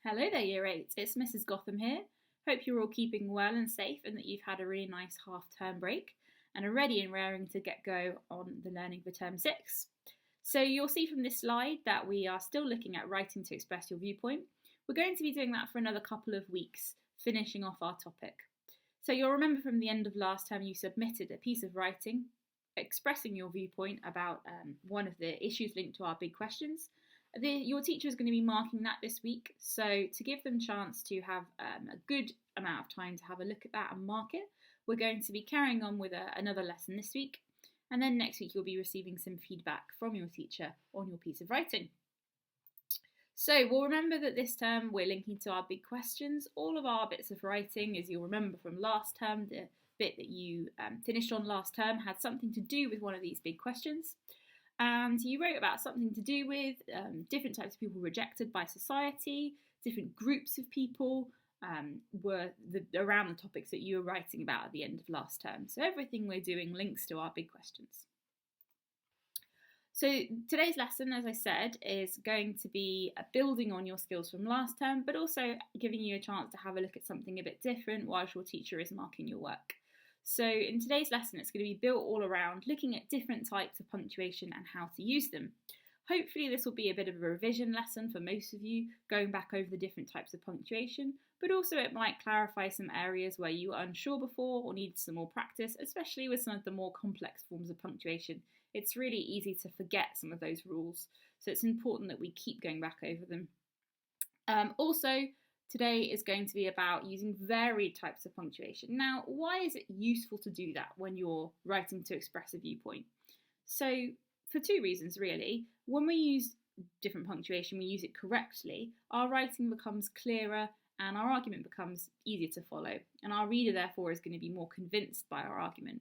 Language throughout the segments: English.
Hello there, Year 8. It's Mrs. Gotham here. Hope you're all keeping well and safe and that you've had a really nice half-term break and are ready and raring to get go on the learning for Term 6. So you'll see from this slide that we are still looking at writing to express your viewpoint. We're going to be doing that for another couple of weeks, finishing off our topic. So you'll remember from the end of last term you submitted a piece of writing expressing your viewpoint about one of the issues linked to our big questions. Your teacher is going to be marking that this week, so to give them a chance to have a good amount of time to have a look at that and mark it, we're going to be carrying on with another lesson this week, and then next week you'll be receiving some feedback from your teacher on your piece of writing. So we'll remember that this term we're linking to our big questions. All of our bits of writing, as you'll remember from last term, the bit that you finished on last term had something to do with one of these big questions. And you wrote about something to do with different types of people rejected by society, different groups of people were around the topics that you were writing about at the end of last term. So everything we're doing links to our big questions. So today's lesson, as I said, is going to be building on your skills from last term, but also giving you a chance to have a look at something a bit different whilst your teacher is marking your work. So in today's lesson, it's going to be built all around looking at different types of punctuation and how to use them. Hopefully this will be a bit of a revision lesson for most of you, going back over the different types of punctuation, but also it might clarify some areas where you were unsure before or needed some more practice, especially with some of the more complex forms of punctuation. It's really easy to forget some of those rules, so it's important that we keep going back over them. Also, today is going to be about using varied types of punctuation. Now, why is it useful to do that when you're writing to express a viewpoint? So, for two reasons really. When we use different punctuation, we use it correctly, our writing becomes clearer and our argument becomes easier to follow, and our reader therefore is going to be more convinced by our argument.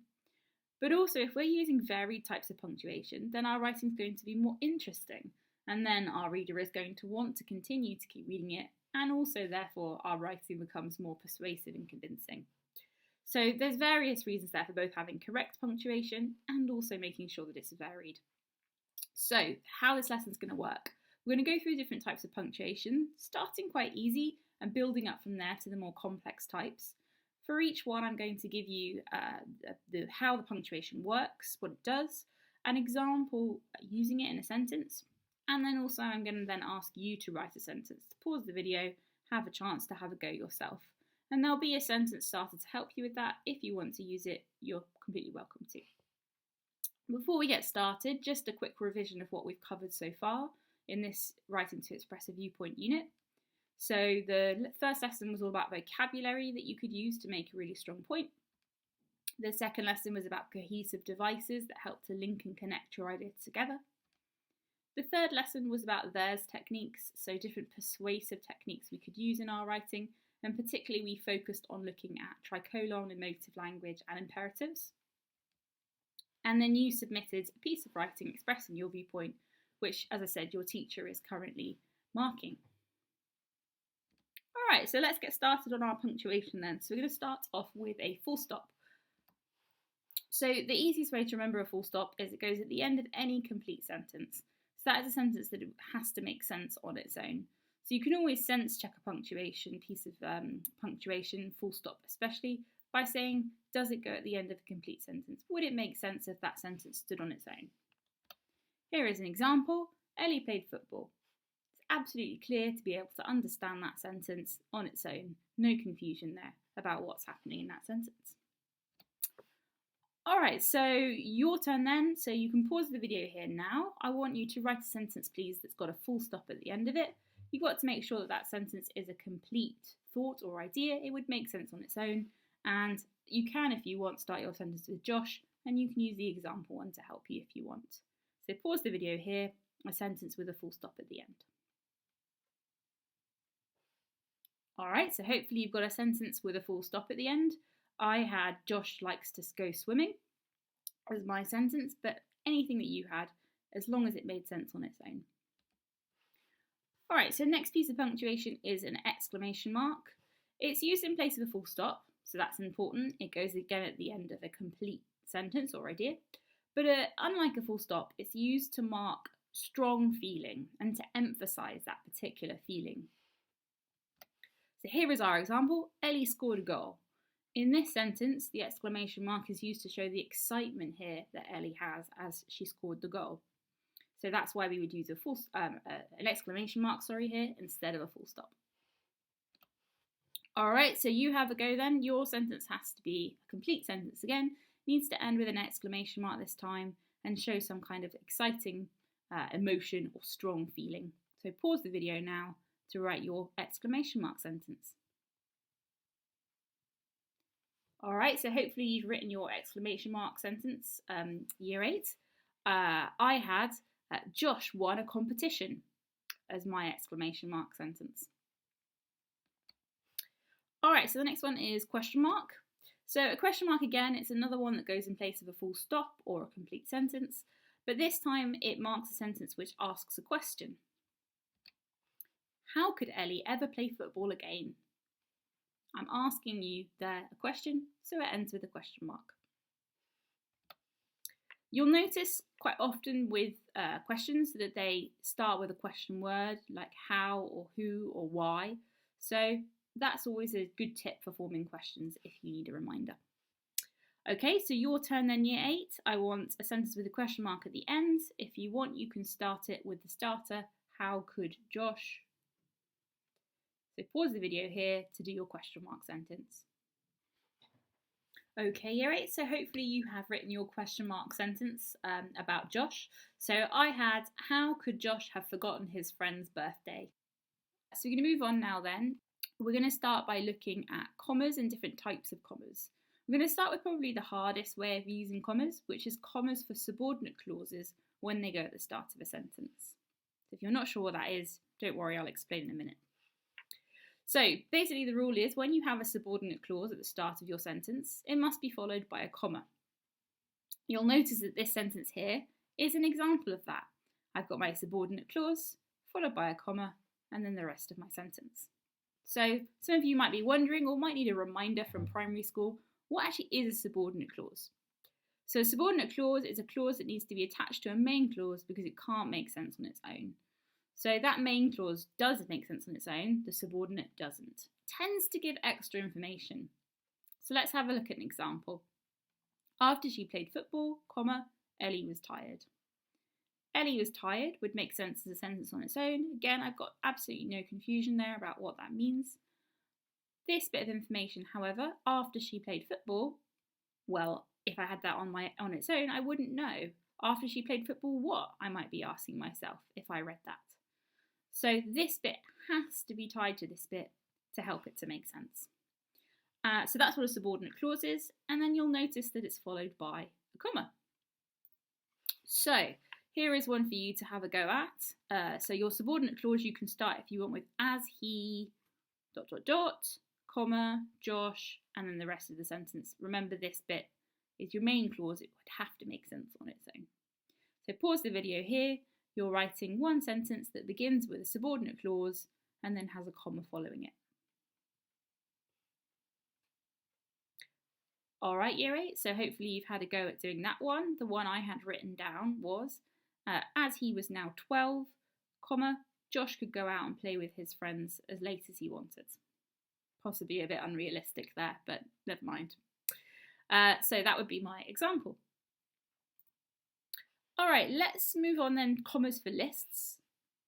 But also, if we're using varied types of punctuation, then our writing is going to be more interesting, and then our reader is going to want to continue to keep reading it, and also therefore our writing becomes more persuasive and convincing. So there's various reasons there for both having correct punctuation and also making sure that it's varied. So how this lesson's going to work. We're going to go through different types of punctuation, starting quite easy and building up from there to the more complex types. For each one I'm going to give you how the punctuation works, what it does, an example using it in a sentence, and then also I'm going to then ask you to write a sentence. Pause the video, have a chance to have a go yourself. And there'll be a sentence starter to help you with that. If you want to use it, you're completely welcome to. Before we get started, just a quick revision of what we've covered so far in this Writing to Express a Viewpoint unit. So the first lesson was all about vocabulary that you could use to make a really strong point. The second lesson was about cohesive devices that help to link and connect your ideas together. The third lesson was about there's techniques, so different persuasive techniques we could use in our writing, and particularly we focused on looking at tricolon, emotive language and imperatives. And then you submitted a piece of writing expressing your viewpoint, which, as I said, your teacher is currently marking. Alright, so let's get started on our punctuation then. So we're going to start off with a full stop. So the easiest way to remember a full stop is it goes at the end of any complete sentence. So that is a sentence that has to make sense on its own. So you can always sense check a piece of punctuation, full stop especially, by saying, does it go at the end of a complete sentence? Would it make sense if that sentence stood on its own? Here is an example. Ellie played football. It's absolutely clear to be able to understand that sentence on its own. No confusion there about what's happening in that sentence. Alright, so your turn then, so you can pause the video here now. I want you to write a sentence please that's got a full stop at the end of it. You've got to make sure that that sentence is a complete thought or idea. It would make sense on its own, and you can, if you want, start your sentence with Josh, and you can use the example one to help you if you want. So pause the video here, a sentence with a full stop at the end. Alright, so hopefully you've got a sentence with a full stop at the end. I had Josh likes to go swimming as my sentence, but anything that you had, as long as it made sense on its own. Alright, so next piece of punctuation is an exclamation mark. It's used in place of a full stop, so that's important. It goes again at the end of a complete sentence or idea. But unlike a full stop, it's used to mark strong feeling and to emphasise that particular feeling. So here is our example. Ellie scored a goal. In this sentence, the exclamation mark is used to show the excitement here that Ellie has as she scored the goal. So that's why we would use an exclamation mark here instead of a full stop. All right, so you have a go then. Your sentence has to be a complete sentence again. Needs to end with an exclamation mark this time and show some kind of exciting emotion or strong feeling. So pause the video now to write your exclamation mark sentence. All right, so hopefully you've written your exclamation mark sentence, year 8. I had Josh won a competition as my exclamation mark sentence. All right, so the next one is question mark. So a question mark again, it's another one that goes in place of a full stop or a complete sentence, but this time it marks a sentence which asks a question. How could Ellie ever play football again? I'm asking you there a question, so it ends with a question mark. You'll notice quite often with questions that they start with a question word like how or who or why. So that's always a good tip for forming questions if you need a reminder. Okay, so your turn then, year 8. I want a sentence with a question mark at the end. If you want, you can start it with the starter. How could Josh? So pause the video here to do your question mark sentence. Okay, year 8, so hopefully you have written your question mark sentence about Josh. So I had, how could Josh have forgotten his friend's birthday? So we're going to move on now then. We're going to start by looking at commas and different types of commas. We're going to start with probably the hardest way of using commas, which is commas for subordinate clauses when they go at the start of a sentence. So if you're not sure what that is, don't worry, I'll explain in a minute. So basically the rule is when you have a subordinate clause at the start of your sentence, it must be followed by a comma. You'll notice that this sentence here is an example of that. I've got my subordinate clause followed by a comma and then the rest of my sentence. So some of you might be wondering or might need a reminder from primary school, what actually is a subordinate clause? So a subordinate clause is a clause that needs to be attached to a main clause because it can't make sense on its own. So that main clause does make sense on its own, the subordinate doesn't. It tends to give extra information. So let's have a look at an example. After she played football, comma, Ellie was tired. Ellie was tired would make sense as a sentence on its own. Again, I've got absolutely no confusion there about what that means. This bit of information, however, after she played football, well, if I had that on its own, I wouldn't know. After she played football, what? I might be asking myself if I read that. So this bit has to be tied to this bit to help it to make sense. So that's what a subordinate clause is, and then you'll notice that it's followed by a comma. So here is one for you to have a go at. So your subordinate clause you can start if you want with as he, ... comma, Josh, and then the rest of the sentence. Remember this bit is your main clause, it would have to make sense on its own. So pause the video here. You're writing one sentence that begins with a subordinate clause and then has a comma following it. All right, year 8, so hopefully you've had a go at doing that one. The one I had written down was, as he was now 12, comma, Josh could go out and play with his friends as late as he wanted. Possibly a bit unrealistic there, but never mind. So that would be my example. All right, let's move on then, commas for lists.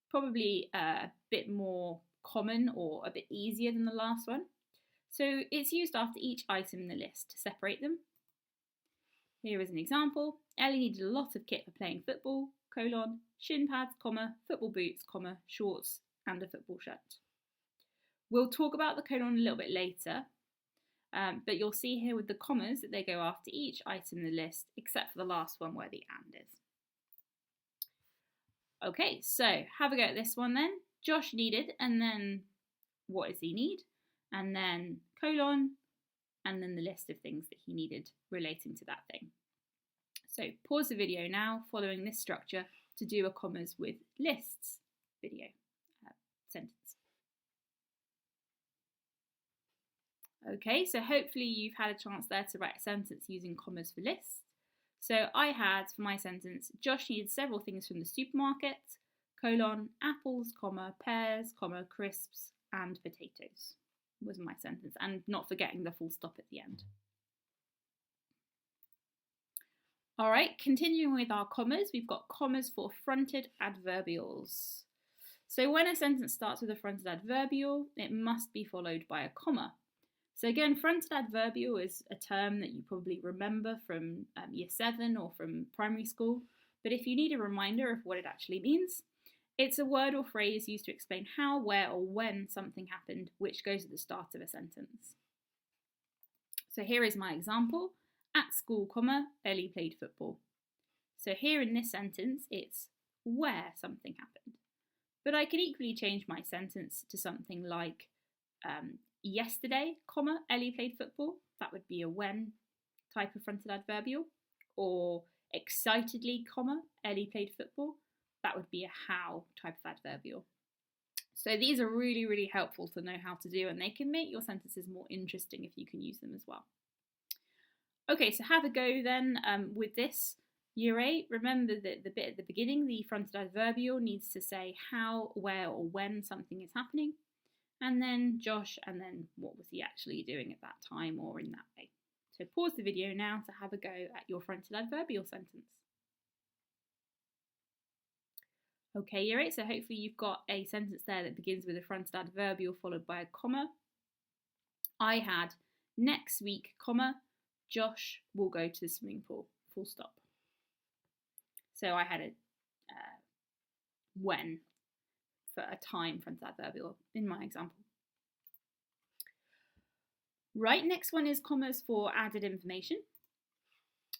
Probably a bit more common or a bit easier than the last one. So it's used after each item in the list to separate them. Here is an example. Ellie needed a lot of kit for playing football, colon, shin pads, comma, football boots, comma, shorts, and a football shirt. We'll talk about the colon a little bit later, but you'll see here with the commas that they go after each item in the list, except for the last one where the and is. Okay, so have a go at this one then. Josh needed, and then what does he need? And then colon, and then the list of things that he needed relating to that thing. So pause the video now, following this structure, to do a commas with lists video sentence. Okay, so hopefully you've had a chance there to write a sentence using commas for lists. So I had, for my sentence, Josh needed several things from the supermarket, colon, apples, comma, pears, comma, crisps, and potatoes. was my sentence, and not forgetting the full stop at the end. All right, continuing with our commas, we've got commas for fronted adverbials. So when a sentence starts with a fronted adverbial, it must be followed by a comma. So again, fronted adverbial is a term that you probably remember from year 7 or from primary school. But if you need a reminder of what it actually means, it's a word or phrase used to explain how, where, or when something happened, which goes at the start of a sentence. So here is my example. At school, comma, Ellie played football. So here in this sentence, it's where something happened. But I could equally change my sentence to something like yesterday, comma, Ellie played football. That would be a when type of fronted adverbial. Or excitedly, comma, Ellie played football. That would be a how type of adverbial. So these are really, really helpful to know how to do, and they can make your sentences more interesting if you can use them as well. Okay, so have a go then with this. Year 8, remember that the bit at the beginning, the fronted adverbial needs to say how, where, or when something is happening. And then Josh, and then what was he actually doing at that time or in that way. So pause the video now to have a go at your fronted adverbial sentence. Okay, year 8, so hopefully you've got a sentence there that begins with a fronted adverbial followed by a comma. I had next week, comma, Josh will go to the swimming pool, full stop. So I had a when for a time fronted adverbial in my example. Right, next one is commas for added information.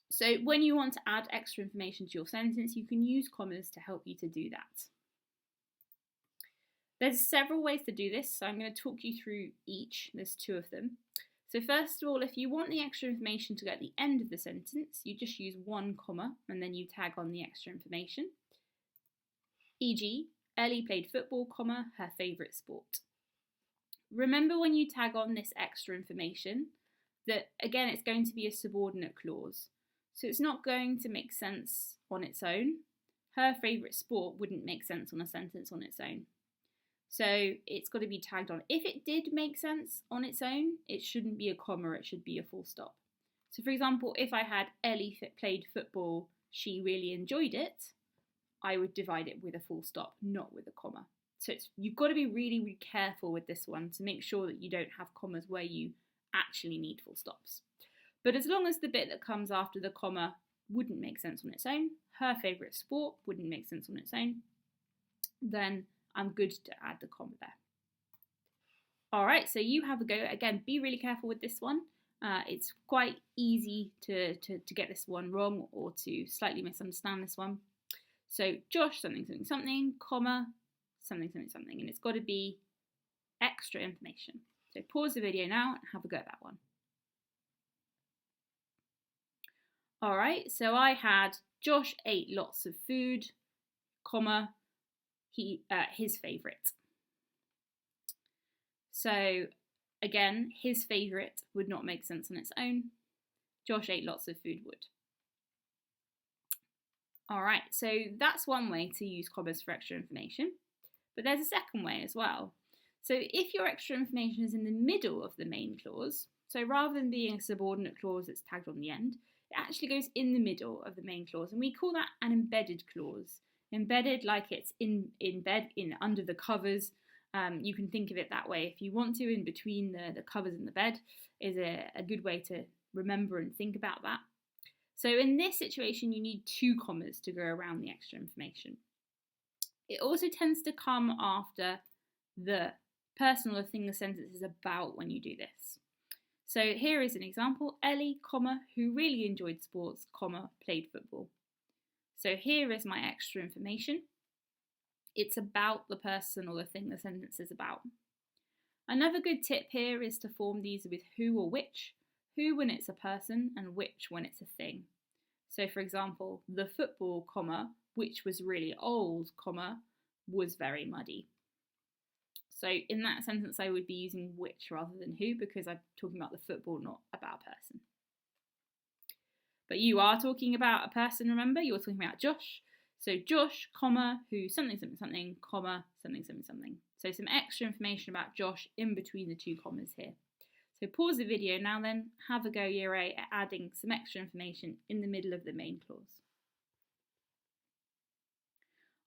So when you want to add extra information to your sentence, you can use commas to help you to do that. There's several ways to do this, so I'm going to talk you through each. There's 2 of them. So first of all, if you want the extra information to go at the end of the sentence, you just use 1 comma and then you tag on the extra information. E.g., Ellie played football, comma, her favourite sport. Remember when you tag on this extra information that, again, it's going to be a subordinate clause. So it's not going to make sense on its own. Her favourite sport wouldn't make sense on a sentence on its own. So it's got to be tagged on. If it did make sense on its own, it shouldn't be a comma, it should be a full stop. So for example, if I had Ellie played football, she really enjoyed it, I would divide it with a full stop, not with a comma. So you've got to be really, really careful with this one to make sure that you don't have commas where you actually need full stops. But as long as the bit that comes after the comma wouldn't make sense on its own, her favourite sport wouldn't make sense on its own, then I'm good to add the comma there. All right, so you have a go. Again, be really careful with this one. It's quite easy to get this one wrong or to slightly misunderstand this one. So Josh, something, something, something, comma, something, something, something. And it's got to be extra information. So pause the video now and have a go at that one. All right, so I had Josh ate lots of food, comma, his favourite. So again, his favourite would not make sense on its own. Josh ate lots of food would. All right, so that's one way to use commas for extra information, but there's a second way as well. So if your extra information is in the middle of the main clause, so rather than being a subordinate clause that's tagged on the end, it actually goes in the middle of the main clause, and we call that an embedded clause. Embedded, like it's in bed, under the covers. You can think of it that way if you want to, in between the covers and the bed is a good way to remember and think about that. So in this situation, you need 2 commas to go around the extra information. It also tends to come after the person or thing the sentence is about when you do this. So here is an example. Ellie, comma, who really enjoyed sports, comma, played football. So here is my extra information. It's about the person or the thing the sentence is about. Another good tip here is to form these with who or which. Who when it's a person and which when it's a thing. So for example, the football, comma, which was really old, comma, was very muddy. So in that sentence I would be using which rather than who because I'm talking about the football, not about a person. But you are talking about a person, remember? You're talking about Josh. So Josh, comma, who something, something, something, comma, something, something, something. So some extra information about Josh in between the two commas here. So pause the video now then, have a go year 8 at adding some extra information in the middle of the main clause.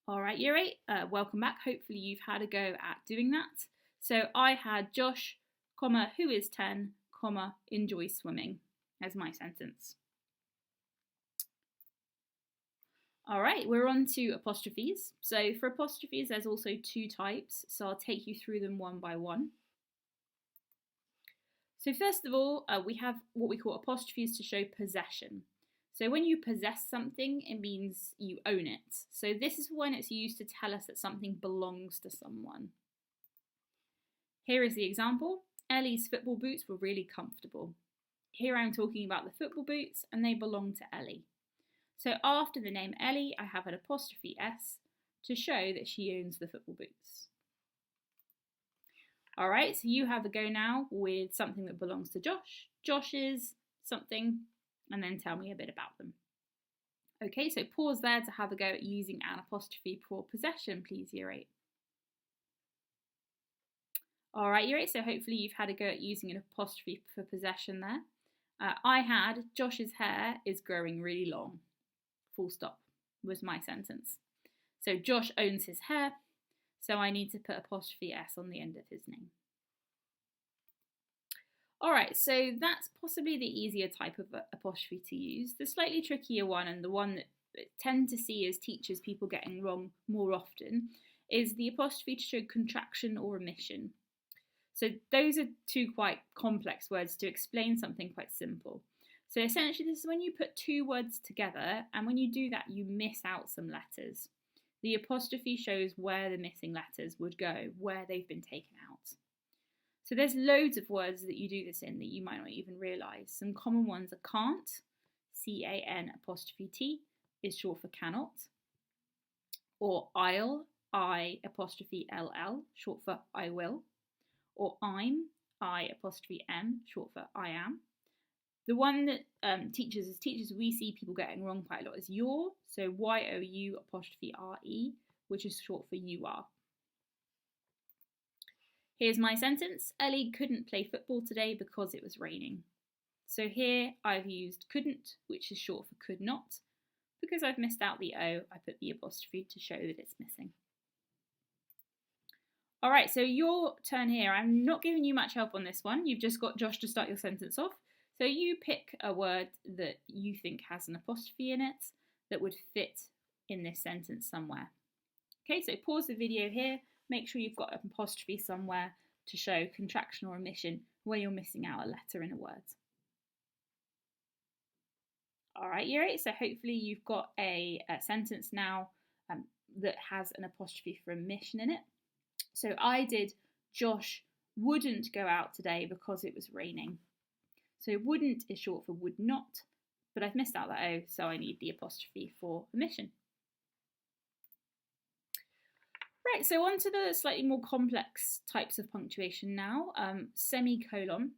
Alright year 8, welcome back. Hopefully you've had a go at doing that. So I had Josh, comma, who is 10, comma, enjoys swimming as my sentence. Alright, we're on to apostrophes. So for apostrophes there's also 2 types, so I'll take you through them one by one. So first of all, we have what we call apostrophes to show possession. So when you possess something, it means you own it. So this is when it's used to tell us that something belongs to someone. Here is the example. Ellie's football boots were really comfortable. Here I'm talking about the football boots and they belong to Ellie. So after the name Ellie, I have an apostrophe S to show that she owns the football boots. Alright, so you have a go now with something that belongs to Josh. Josh is something, and then tell me a bit about them. Okay, so pause there to have a go at using an apostrophe for possession, please, year 8. Alright, year 8, so hopefully you've had a go at using an apostrophe for possession there. I had Josh's hair is growing really long. Full stop was my sentence. So Josh owns his hair, so I need to put apostrophe S on the end of his name. Alright, so that's possibly the easier type of apostrophe to use. The slightly trickier one, and the one that I tend to see as teachers people getting wrong more often, is the apostrophe to show contraction or omission. So those are 2 quite complex words to explain something quite simple. So essentially this is when you put 2 words together, and when you do that you miss out some letters. The apostrophe shows where the missing letters would go, where they've been taken out. So there's loads of words that you do this in that you might not even realise. Some common ones are can't, C-A-N apostrophe T is short for cannot, or I'll, I apostrophe L-L, short for I will, or I'm, I apostrophe M, short for I am. The one that teachers we see people getting wrong quite a lot is your, so Y-O-U apostrophe R-E, which is short for you are. Here's my sentence. Ellie couldn't play football today because it was raining. So here I've used couldn't, which is short for could not. Because I've missed out the O, I put the apostrophe to show that it's missing. Alright, so your turn here. I'm not giving you much help on this one. You've just got Josh to start your sentence off. So you pick a word that you think has an apostrophe in it that would fit in this sentence somewhere. Okay, so pause the video here. Make sure you've got an apostrophe somewhere to show contraction or omission where you're missing out a letter in a word. Alright, year 8, so hopefully you've got a sentence now that has an apostrophe for omission in it. So I did Josh wouldn't go out today because it was raining. So wouldn't is short for would not, but I've missed out that O, so I need the apostrophe for omission. Right, so on to the slightly more complex types of punctuation now, semicolon.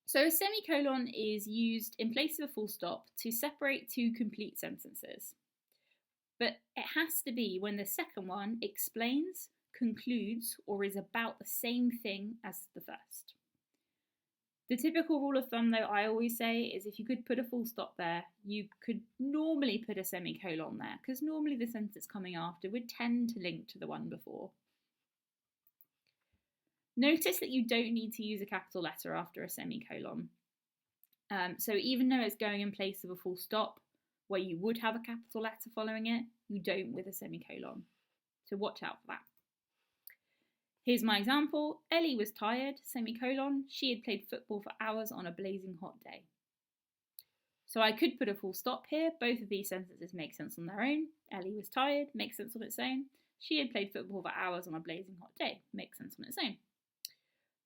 So a semicolon is used in place of a full stop to separate 2 complete sentences. But it has to be when the second one explains, concludes, or is about the same thing as the first. The typical rule of thumb, though, I always say, is if you could put a full stop there, you could normally put a semicolon there, because normally the sentence coming after would tend to link to the one before. Notice that you don't need to use a capital letter after a semicolon. So even though it's going in place of a full stop, where you would have a capital letter following it, you don't with a semicolon. So watch out for that. Here's my example. Ellie was tired, semicolon. She had played football for hours on a blazing hot day. So I could put a full stop here. Both of these sentences make sense on their own. Ellie was tired, makes sense on its own. She had played football for hours on a blazing hot day, makes sense on its own.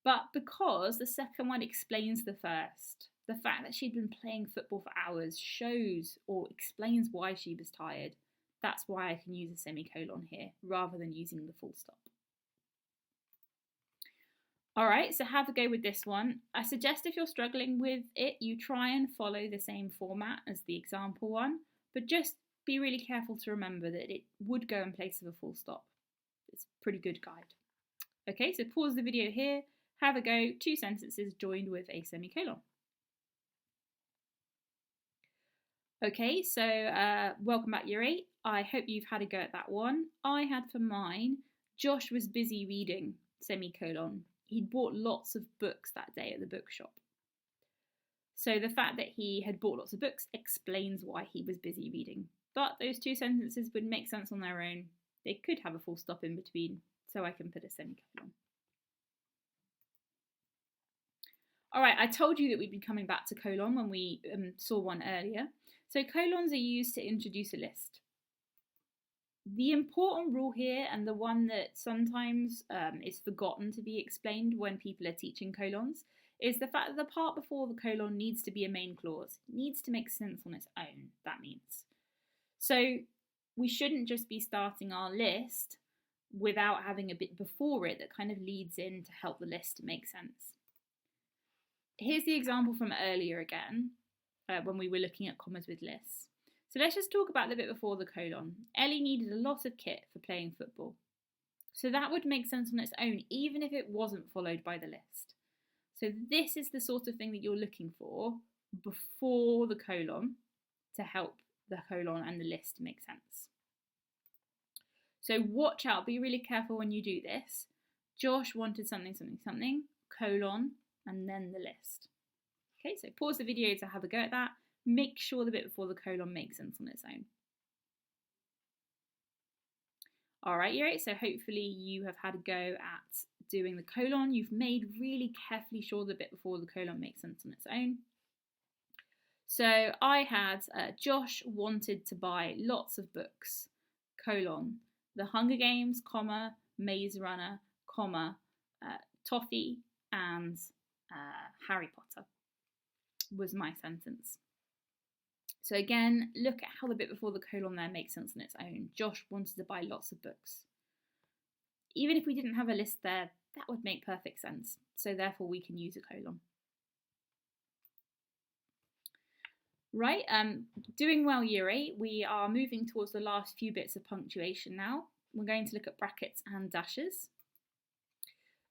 But because the second one explains the first, the fact that she'd been playing football for hours shows or explains why she was tired. That's why I can use a semicolon here rather than using the full stop. Alright, so have a go with this one. I suggest if you're struggling with it, you try and follow the same format as the example one, but just be really careful to remember that it would go in place of a full stop. It's a pretty good guide. Okay, so pause the video here, have a go, 2 sentences joined with a semicolon. Okay, so welcome back Year 8. I hope you've had a go at that one. I had for mine, Josh was busy reading, semicolon. He'd bought lots of books that day at the bookshop. So the fact that he had bought lots of books explains why he was busy reading. But those 2 sentences would make sense on their own. They could have a full stop in between, so I can put a semicolon. All right, I told you that we'd be coming back to colon when we saw one earlier. So colons are used to introduce a list. The important rule here, and the one that sometimes is forgotten to be explained when people are teaching colons, is the fact that the part before the colon needs to be a main clause. It needs to make sense on its own, that means. So we shouldn't just be starting our list without having a bit before it that kind of leads in to help the list make sense. Here's the example from earlier again, when we were looking at commas with lists. So let's just talk about the bit before the colon. Ellie needed a lot of kit for playing football. So that would make sense on its own, even if it wasn't followed by the list. So this is the sort of thing that you're looking for before the colon to help the colon and the list make sense. So watch out, be really careful when you do this. Josh wanted something, something, something, colon, and then the list. Okay, so pause the video to have a go at that. Make sure the bit before the colon makes sense on its own. All right, Year 8, so hopefully you have had a go at doing the colon. You've made really carefully sure the bit before the colon makes sense on its own. So I had Josh wanted to buy lots of books, colon, The Hunger Games, comma, Maze Runner, comma, Toffee, and Harry Potter was my sentence. So again, look at how the bit before the colon there makes sense on its own. Josh wanted to buy lots of books. Even if we didn't have a list there, that would make perfect sense. So therefore we can use a colon. Right, doing well Year 8, we are moving towards the last few bits of punctuation now. We're going to look at brackets and dashes.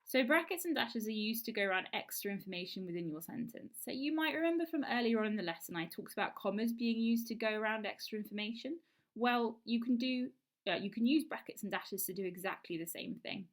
So brackets and dashes are used to go around extra information within your sentence. So you might remember from earlier on in the lesson I talked about commas being used to go around extra information. Well, you can use brackets and dashes to do exactly the same thing.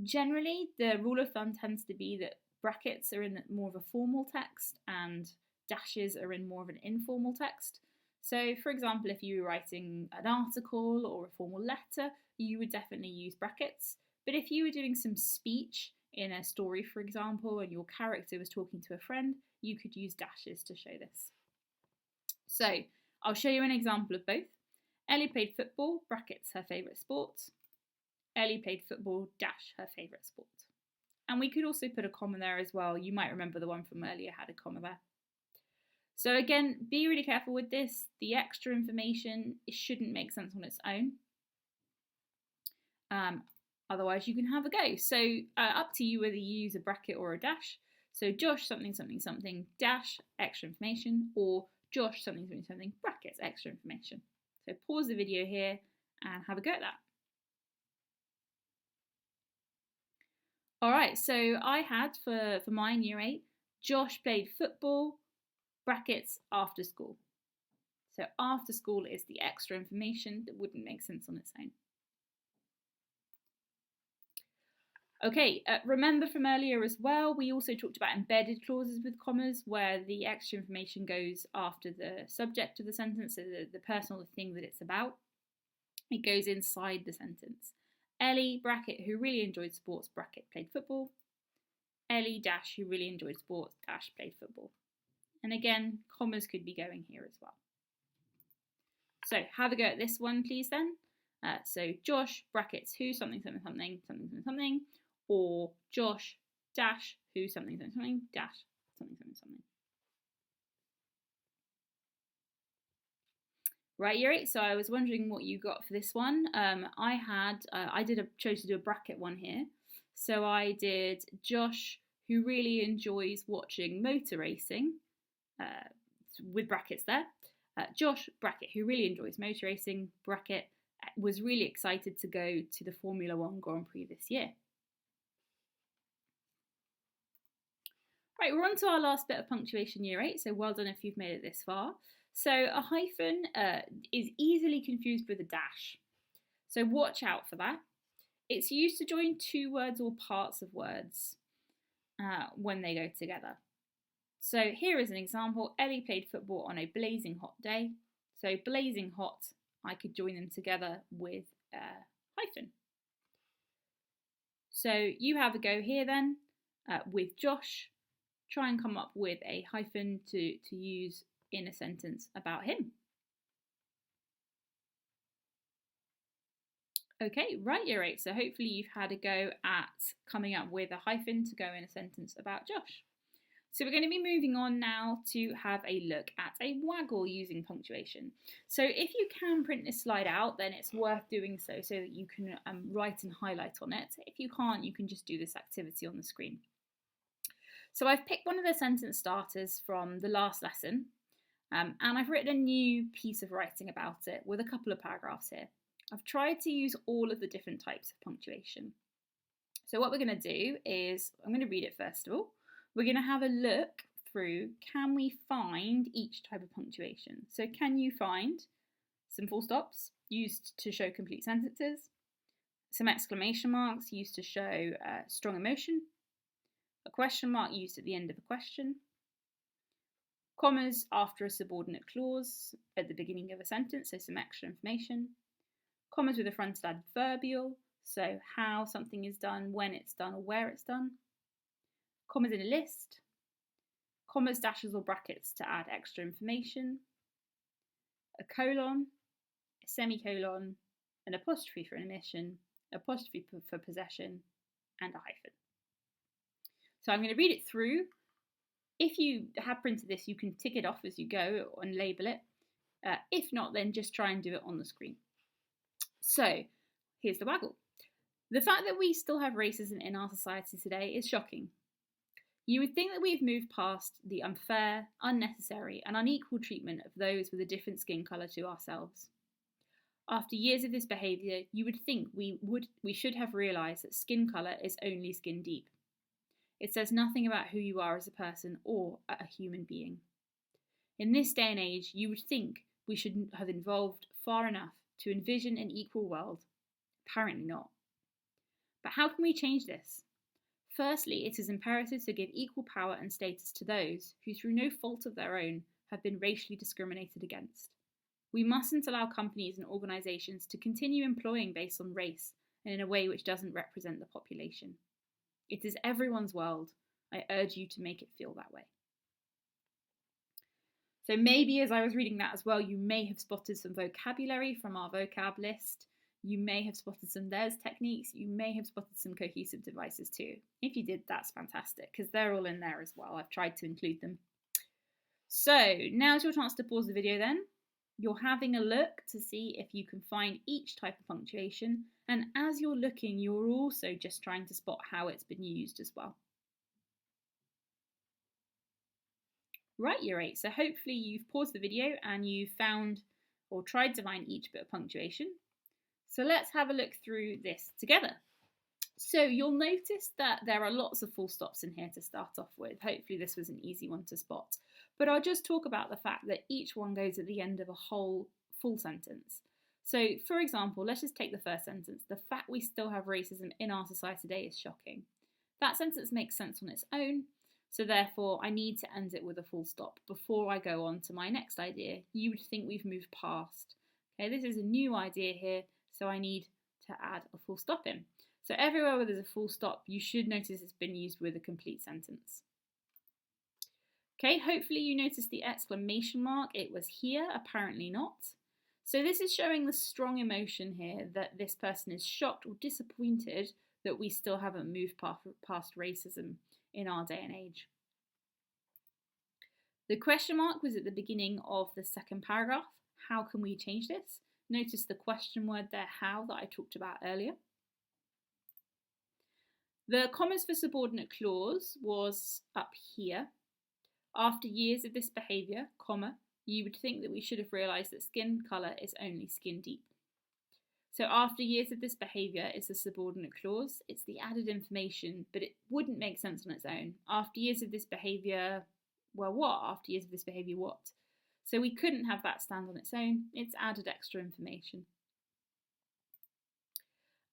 Generally, the rule of thumb tends to be that brackets are in more of a formal text and dashes are in more of an informal text. So, for example, if you were writing an article or a formal letter, you would definitely use brackets. But if you were doing some speech in a story, for example, and your character was talking to a friend, you could use dashes to show this. So I'll show you an example of both. Ellie played football, brackets, her favourite sport. Ellie played football, dash, her favourite sport. And we could also put a comma there as well. You might remember the one from earlier had a comma there. So again, be really careful with this. The extra information, it shouldn't make sense on its own. Otherwise you can have a go. So up to you whether you use a bracket or a dash. So Josh something something something dash extra information, or Josh something something something brackets extra information. So pause the video here and have a go at that. Alright, so I had for mine Year 8, Josh played football, brackets after school. So after school is the extra information that wouldn't make sense on its own. Okay, remember from earlier as well, we also talked about embedded clauses with commas, where the extra information goes after the subject of the sentence, so the person or the thing that it's about. It goes inside the sentence. Ellie, bracket, who really enjoyed sports, bracket, played football. Ellie, dash, who really enjoyed sports, dash, played football. And again, commas could be going here as well. So have a go at this one, please, then. So Josh, brackets, who, something, something, something, something, something, something. Or Josh, dash, who, something, something, something, dash, something, something, something. Right, Year 8, so I was wondering what you got for this one. I chose to do a bracket one here. So I did Josh, who really enjoys watching motor racing, with brackets there. Josh, bracket, who really enjoys motor racing, bracket, was really excited to go to the Formula One Grand Prix this year. Right, we're on to our last bit of punctuation year 8, so well done if you've made it this far. So a hyphen is easily confused with a dash. So watch out for that. It's used to join two words or parts of words when they go together. So here is an example. Ellie played football on a blazing hot day. So blazing hot, I could join them together with a hyphen. So you have a go here then with Josh. Try and come up with a hyphen to use in a sentence about him. Okay, right, year 8. So hopefully you've had a go at coming up with a hyphen to go in a sentence about Josh. So we're going to be moving on now to have a look at a waggle using punctuation. So if you can print this slide out, then it's worth doing so that you can write and highlight on it. If you can't, you can just do this activity on the screen. So I've picked one of the sentence starters from the last lesson, and I've written a new piece of writing about it with a couple of paragraphs here. I've tried to use all of the different types of punctuation. So what we're going to do is, I'm going to read it first of all. We're going to have a look through, can we find each type of punctuation? So can you find some full stops used to show complete sentences, some exclamation marks used to show strong emotion, a question mark used at the end of a question, commas after a subordinate clause at the beginning of a sentence, so some extra information, commas with a fronted adverbial, so how something is done, when it's done, or where it's done, commas in a list, commas, dashes, or brackets to add extra information, a colon, a semicolon, an apostrophe for an omission, apostrophe for possession, and a hyphen. So I'm going to read it through. If you have printed this, you can tick it off as you go and label it. If not, then just try and do it on the screen. So here's the waggle. The fact that we still have racism in our society today is shocking. You would think that we've moved past the unfair, unnecessary, and unequal treatment of those with a different skin colour to ourselves. After years of this behaviour, you would think we should have realised that skin colour is only skin deep. It says nothing about who you are as a person or a human being. In this day and age, you would think we should have evolved far enough to envision an equal world. Apparently not. But how can we change this? Firstly, it is imperative to give equal power and status to those who, through no fault of their own, have been racially discriminated against. We mustn't allow companies and organisations to continue employing based on race and in a way which doesn't represent the population. It is everyone's world. I urge you to make it feel that way. So maybe as I was reading that as well, you may have spotted some vocabulary from our vocab list. You may have spotted some there's techniques. You may have spotted some cohesive devices too. If you did, that's fantastic because they're all in there as well. I've tried to include them. So now's your chance to pause the video then. You're having a look to see if you can find each type of punctuation, and as you're looking, you're also just trying to spot how it's been used as well. Right, year 8, so hopefully you've paused the video and you've found or tried to find each bit of punctuation. So let's have a look through this together. So you'll notice that there are lots of full stops in here to start off with. Hopefully this was an easy one to spot. But I'll just talk about the fact that each one goes at the end of a whole full sentence. So for example, let's just take the first sentence. The fact we still have racism in our society today is shocking. That sentence makes sense on its own. So therefore I need to end it with a full stop before I go on to my next idea. You would think we've moved past. Okay, this is a new idea here, so I need to add a full stop in. So everywhere where there's a full stop, you should notice it's been used with a complete sentence. Okay, hopefully you noticed the exclamation mark. It was here, apparently not. So this is showing the strong emotion here that this person is shocked or disappointed that we still haven't moved past racism in our day and age. The question mark was at the beginning of the second paragraph. How can we change this? Notice the question word there, how, that I talked about earlier. The commas for subordinate clause was up here. After years of this behaviour, comma, you would think that we should have realised that skin colour is only skin deep. So after years of this behaviour is the subordinate clause. It's the added information, but it wouldn't make sense on its own. After years of this behaviour, well, what? After years of this behaviour, what? So we couldn't have that stand on its own. It's added extra information.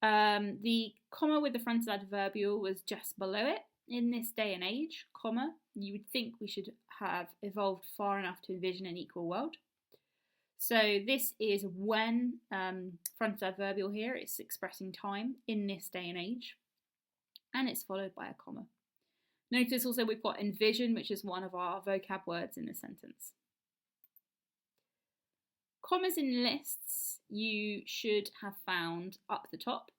The comma with the fronted adverbial was just below it. In this day and age, comma, you would think we should have evolved far enough to envision an equal world. So this is when fronted adverbial here, it's expressing time in this day and age, and it's followed by a comma. Notice also we've got envision, which is one of our vocab words in the sentence. Commas in lists you should have found up the top.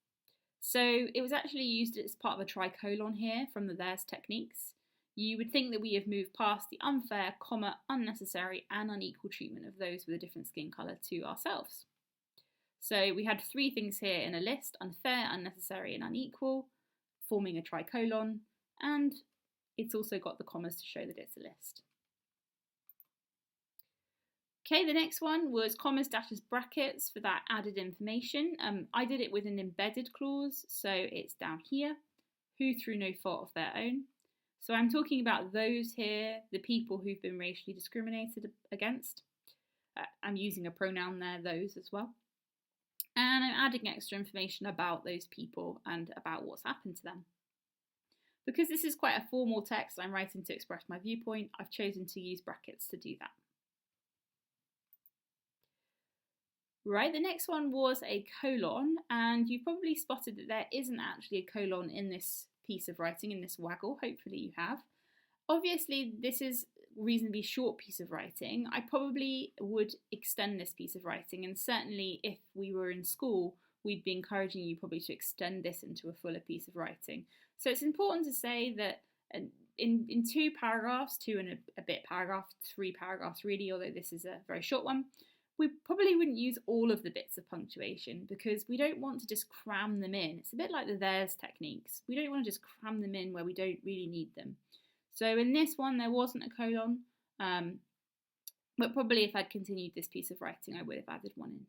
So it was actually used as part of a tricolon here from the there's techniques. You would think that we have moved past the unfair, comma, unnecessary and unequal treatment of those with a different skin colour to ourselves. So we had three things here in a list: unfair, unnecessary and unequal, forming a tricolon, and it's also got the commas to show that it's a list. Okay, the next one was commas, dashes, brackets for that added information. I did it with an embedded clause, so it's down here, who through no fault of their own. So I'm talking about those here, the people who've been racially discriminated against. I'm using a pronoun there, those as well. And I'm adding extra information about those people and about what's happened to them. Because this is quite a formal text I'm writing to express my viewpoint, I've chosen to use brackets to do that. Right, the next one was a colon, and you've probably spotted that there isn't actually a colon in this piece of writing, in this waggle. Hopefully you have. Obviously, this is a reasonably short piece of writing. I probably would extend this piece of writing, and certainly if we were in school, we'd be encouraging you probably to extend this into a fuller piece of writing. So it's important to say that in 2 paragraphs, 2 and a bit paragraph, 3 paragraphs really, although this is a very short one, we probably wouldn't use all of the bits of punctuation because we don't want to just cram them in. It's a bit like the there's techniques. We don't want to just cram them in where we don't really need them. So in this one, there wasn't a colon, but probably if I'd continued this piece of writing, I would have added one in.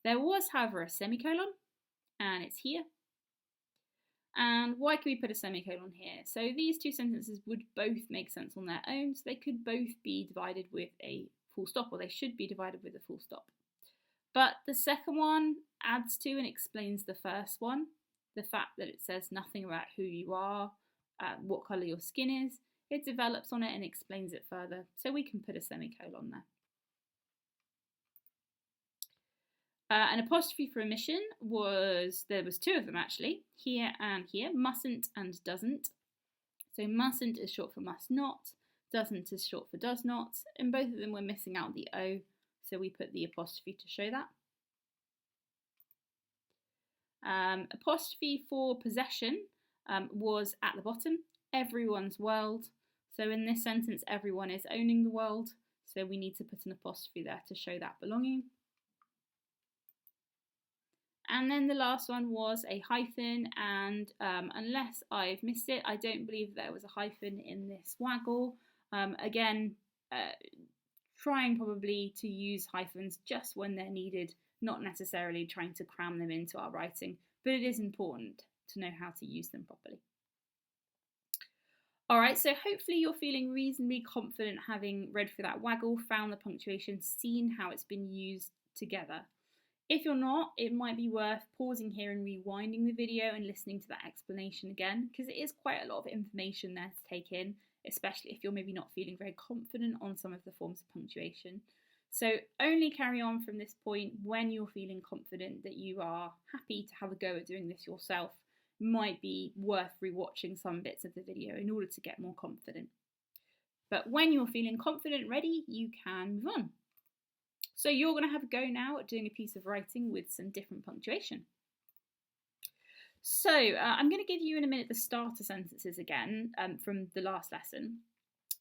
There was, however, a semicolon, and it's here. And why can we put a semicolon here? So these two sentences would both make sense on their own, so they could both be divided with a full stop, or they should be divided with a full stop. But the second one adds to and explains the first one. The fact that it says nothing about who you are, what colour your skin is, it develops on it and explains it further, so we can put a semicolon there. An apostrophe for omission there was 2 of them actually, here and here, mustn't and doesn't. So mustn't is short for must not, doesn't is short for does not, and both of them were missing out the O, so we put the apostrophe to show that. Apostrophe for possession was at the bottom, everyone's world. So in this sentence, everyone is owning the world, so we need to put an apostrophe there to show that belonging. And then the last one was a hyphen, and unless I've missed it, I don't believe there was a hyphen in this waggle. Again, trying probably to use hyphens just when they're needed, not necessarily trying to cram them into our writing, but it is important to know how to use them properly. Alright, so hopefully you're feeling reasonably confident having read through that waggle, found the punctuation, seen how it's been used together. If you're not, it might be worth pausing here and rewinding the video and listening to that explanation again, because it is quite a lot of information there to take in, especially if you're maybe not feeling very confident on some of the forms of punctuation. So only carry on from this point when you're feeling confident that you are happy to have a go at doing this yourself. Might be worth rewatching some bits of the video in order to get more confident. But when you're feeling confident, ready, you can move on. So you're going to have a go now at doing a piece of writing with some different punctuation. So I'm going to give you in a minute the starter sentences again from the last lesson.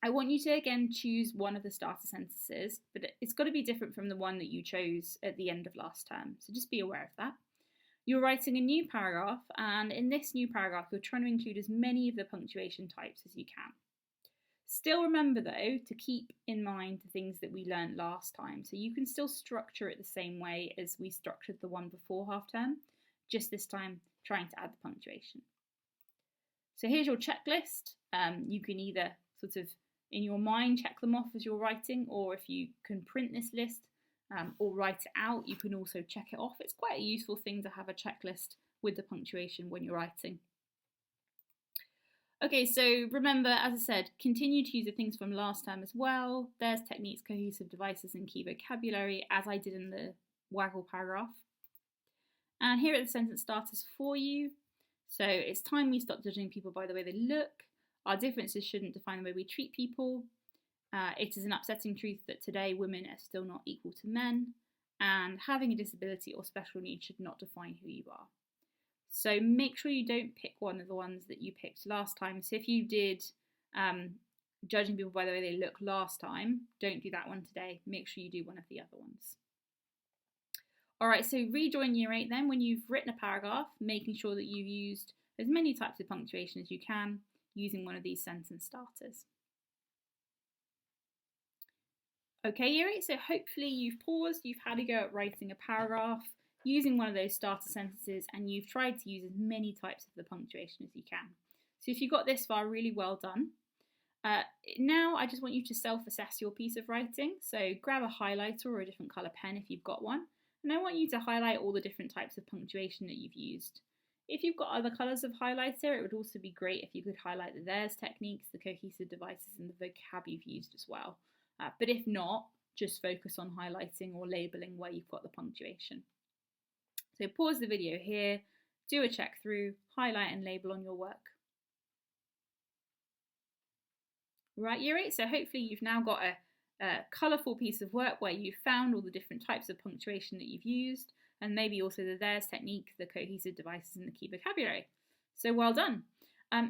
I want you to again choose one of the starter sentences, but it's got to be different from the one that you chose at the end of last term. So just be aware of that. You're writing a new paragraph, and in this new paragraph, you're trying to include as many of the punctuation types as you can. Still remember though to keep in mind the things that we learned last time. So you can still structure it the same way as we structured the one before half term, just this time trying to add the punctuation. So here's your checklist. You can either sort of in your mind check them off as you're writing, or if you can print this list or write it out, you can also check it off. It's quite a useful thing to have a checklist with the punctuation when you're writing. Okay, so remember, as I said, continue to use the things from last time as well. There's techniques, cohesive devices, and key vocabulary, as I did in the waggle paragraph. And here are the sentence starters for you. So it's time we stop judging people by the way they look. Our differences shouldn't define the way we treat people. It is an upsetting truth that today women are still not equal to men. And having a disability or special needs should not define who you are. So make sure you don't pick one of the ones that you picked last time. So if you did judging people by the way they look last time, don't do that one today. Make sure you do one of the other ones. All right, so rejoin Year 8 then when you've written a paragraph, making sure that you've used as many types of punctuation as you can using one of these sentence starters. Okay, Year 8, so hopefully you've paused, you've had a go at writing a paragraph using one of those starter sentences, and you've tried to use as many types of the punctuation as you can. So if you got this far, really well done. Now I just want you to self-assess your piece of writing. So grab a highlighter or a different colour pen if you've got one, and I want you to highlight all the different types of punctuation that you've used. If you've got other colours of highlighter, it would also be great if you could highlight the there's techniques, the cohesive devices, and the vocab you've used as well. But if not, just focus on highlighting or labelling where you've got the punctuation. So pause the video here, do a check through, highlight and label on your work. Right, Year 8, so hopefully you've now got a colourful piece of work where you've found all the different types of punctuation that you've used, and maybe also the there's technique, the cohesive devices, and the key vocabulary. So well done.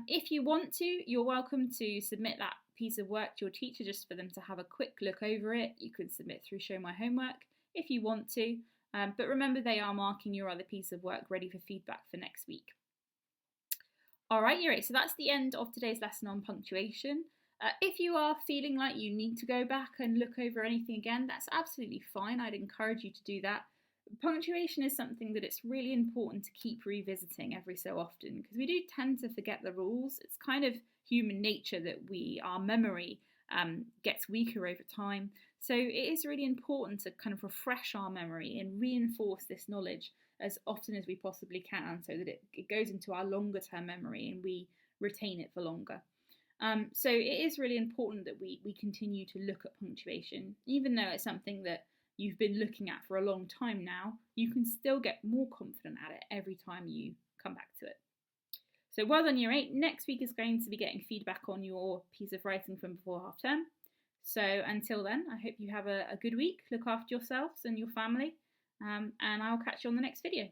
If you want to, you're welcome to submit that piece of work to your teacher just for them to have a quick look over it. You can submit through Show My Homework if you want to. But remember, they are marking your other piece of work ready for feedback for next week. All right, Year 8, so that's the end of today's lesson on punctuation. If you are feeling like you need to go back and look over anything again, that's absolutely fine. I'd encourage you to do that. Punctuation is something that it's really important to keep revisiting every so often, because we do tend to forget the rules. It's kind of human nature that our memory gets weaker over time. So it is really important to kind of refresh our memory and reinforce this knowledge as often as we possibly can, so that it goes into our longer term memory and we retain it for longer. So it is really important that we continue to look at punctuation. Even though it's something that you've been looking at for a long time now, you can still get more confident at it every time you come back to it. So well done, Year 8. Next week is going to be getting feedback on your piece of writing from before half term. So until then, I hope you have a good week. Look after yourselves and your family, and I'll catch you on the next video.